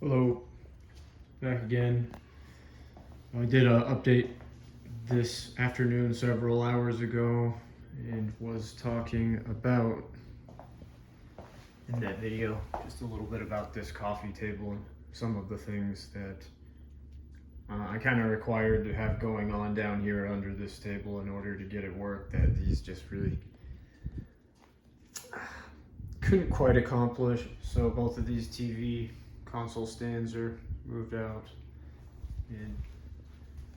Hello, back again. I did an update this afternoon several hours ago and was talking about, in that video, just a little bit about this coffee table and some of the things that I kind of required to have going on down here under this table in order to get it work that these just really couldn't quite accomplish. So both of these TV console stands are moved out, and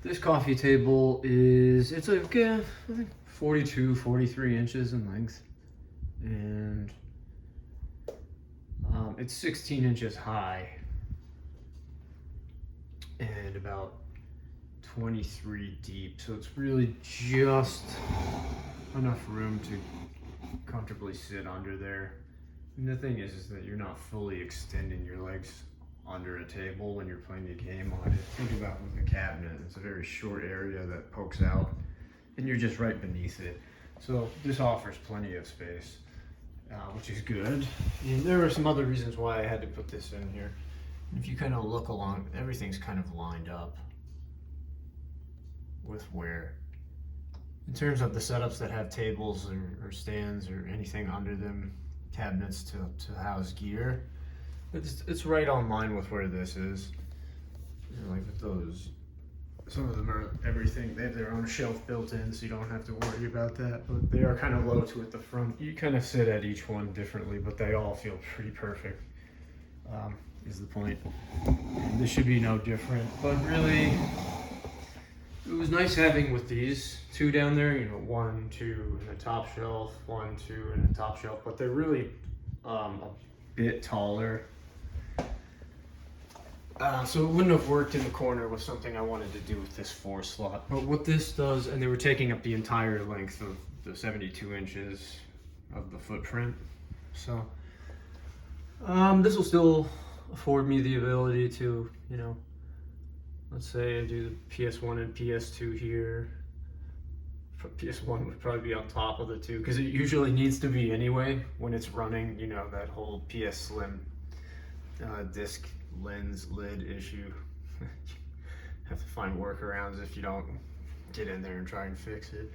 this coffee table it's like I think 43 inches in length, and it's 16 inches high and about 23 deep, so it's really just enough room to comfortably sit under there. And the thing is that you're not fully extending your legs under a table when you're playing the game on it. Think about with a cabinet, it's a very short area that pokes out and you're just right beneath it. So this offers plenty of space, which is good. And there are some other reasons why I had to put this in here. If you kind of look along, everything's kind of lined up with where, in terms of the setups that have tables or stands or anything under them, cabinets to house gear, it's right on line with where this is. You know, like with those, some of them are everything, they have their own shelf built in, so you don't have to worry about that, but they are kind of low to at the front. You kind of sit at each one differently, but they all feel pretty perfect, is the point. And this should be no different, but really it was nice having with these two down there, you know, 1, 2 in the top shelf, 1, 2 in the top shelf, but they're really a bit taller. So it wouldn't have worked in the corner with something I wanted to do with this 4 slot. But what this does, and they were taking up the entire length of the 72 inches of the footprint. So this will still afford me the ability to, you know, let's say I do the PS1 and PS2 here. PS1 would probably be on top of the two, because it usually needs to be anyway when it's running, you know, that whole PS Slim disc lens lid issue. Have to find workarounds if you don't get in there and try and fix it.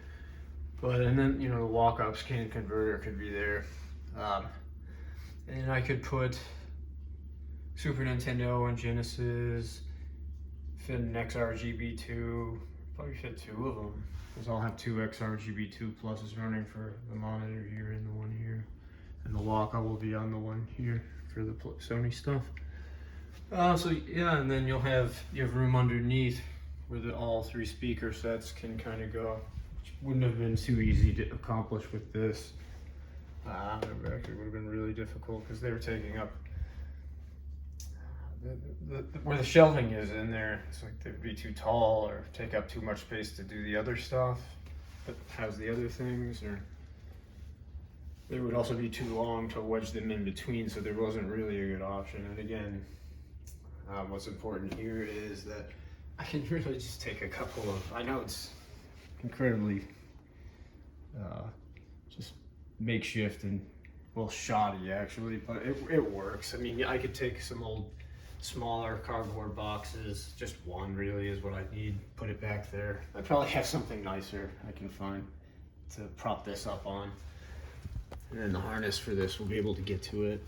But, and then, you know, the walk-up scan converter could be there. And I could put Super Nintendo and Genesis, fit an XRGB2, probably fit 2 of them, because I'll have 2 XRGB2 pluses running for the monitor here and the one here, and the walk-up will be on the one here for the Sony stuff. So yeah, and then you have room underneath where all 3 speaker sets can kind of go, which wouldn't have been too easy to accomplish with this. It actually would have been really difficult because they were taking up where the shelving is in there. It's like they'd be too tall or take up too much space to do the other stuff, but house the other things, or they would also be too long to wedge them in between, so there wasn't really a good option. And again, what's important here is that I can really just take a couple of, I know it's incredibly just makeshift and, well, shoddy actually, but it works. I mean, I could take some old smaller cardboard boxes, just one really is what I need, put it back there. I probably have something nicer I can find to prop this up on, and then the harness for this will be able to get to it.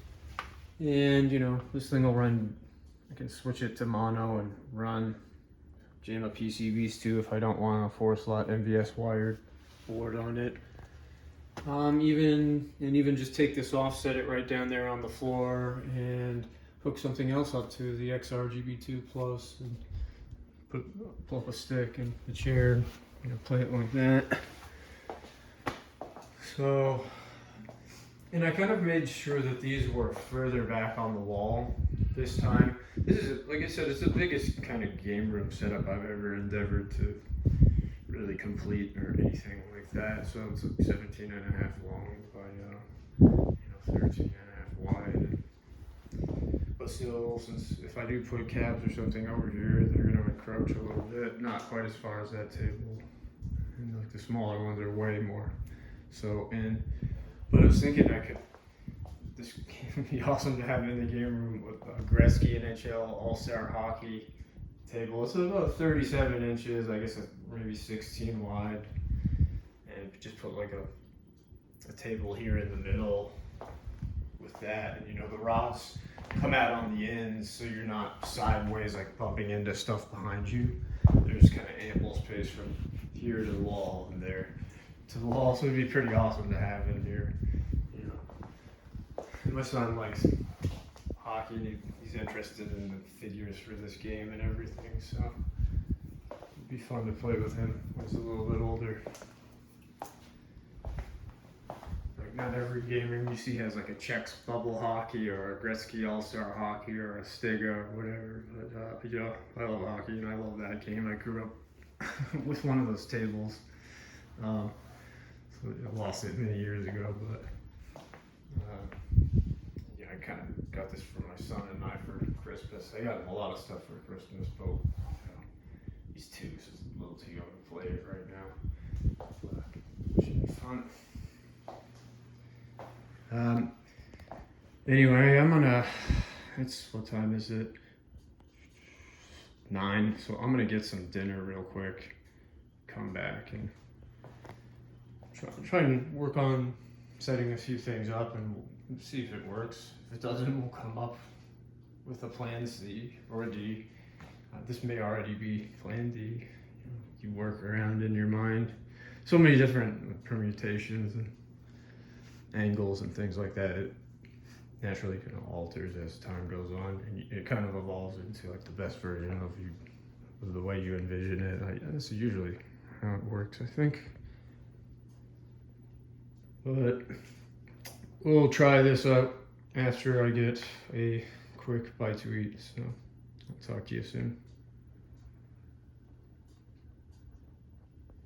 And you know, this thing will run, I can switch it to mono and run, jam a PCBs too if I don't want a 4-slot MVS wired board on it. Even just take this off, set it right down there on the floor, and hook something else up to the XRGB2 plus, and pull up a stick and the chair, you know, play it like that. So, and I kind of made sure that these were further back on the wall this time. This is, like I said, it's the biggest kind of game room setup I've ever endeavored to really complete or anything like that. So it's 17 and a half long by 13 and a half wide. But still, since if I do put cabs or something over here, they're going to encroach a little bit. Not quite as far as that table. And like the smaller ones are way more. So, but I was thinking I could this game would be awesome to have in the game room with Gretzky NHL All-Star Hockey table. It's about 37 inches, I guess maybe 16 wide. And just put like a table here in the middle with that. And the rods come out on the ends so you're not sideways like bumping into stuff behind you. There's kind of ample space from here to the wall and there to the wall. So it'd be pretty awesome to have in here. My son likes hockey and he's interested in the figures for this game and everything, so it'd be fun to play with him when he's a little bit older. Like not every game room you see has like a Czechs bubble hockey or a Gretzky All-Star Hockey or a Stiga or whatever, but I love hockey and I love that game. I grew up with one of those tables. So I lost it many years ago, but I kind of got this for my son and I for Christmas. I got him a lot of stuff for Christmas, but he's 2, so he's a little too young to play it right now. But it should be fun. Anyway, what time is it? 9, so I'm gonna get some dinner real quick, come back and try and work on setting a few things up and we'll see if it works. If it doesn't, we'll come up with a plan C or D. This may already be plan D. You work around in your mind. So many different permutations and angles and things like that. It naturally kind of alters as time goes on, and it kind of evolves into like the best version of the way you envision it. That's usually how it works, I think. But we'll try this out after I get a quick bite to eat. So I'll talk to you soon.